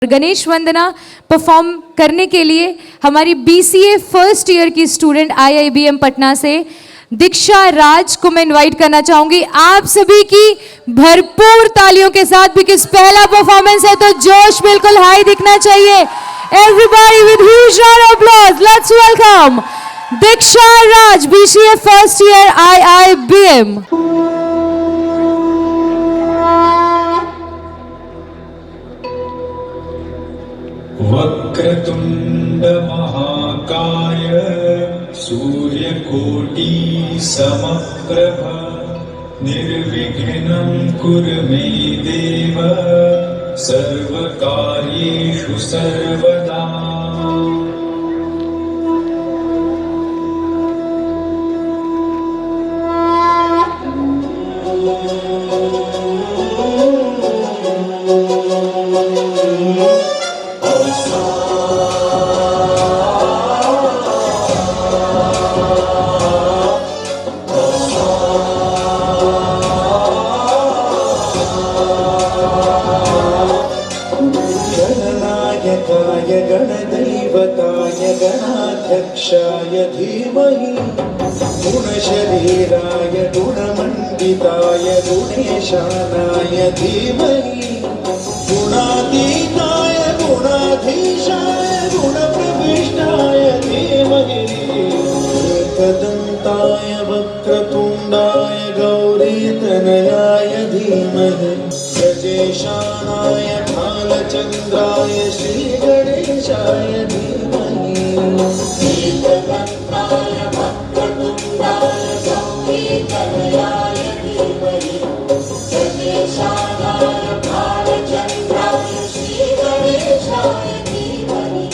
गणेश वंदना perform करने के लिए हमारी बीसीए फर्स्ट ईयर की स्टूडेंट आईआईबीएम पटना से दीक्षा राज को मैं इनवाइट करना चाहूंगी आप सभी की भरपूर तालियों के साथ, बिकॉज पहला परफॉर्मेंस है तो जोश बिल्कुल हाई दिखना चाहिए। Everybody with huge round of applause, let's welcome Diksha Raj, BCA first year IIBM. वक्रतुंड महाकाय सूर्यकोटि समप्रभ निर्विघ्नं कुरु मे देव सर्वकार्येषु सर्वदा। गणनायकाय गणदैवताय गणाध्यक्षाय धीमहि गुणशरीराय गुणमण्डिताय गुणेशानाय धीमहि गुणातीताय गुणाधीशाय गुणप्रविष्टाय धीमहि एकदन्ताय वक्रतुण्डाय गौरीतनयाय धीमहि गजेशानाय भालचन्द्राय श्रीगणेशाय धीमहि एकदन्ताय वक्रतुण्डाय गौरीतनयाय धीमहि गजेशानाय भालचन्द्राय श्रीगणेशाय धीमहि।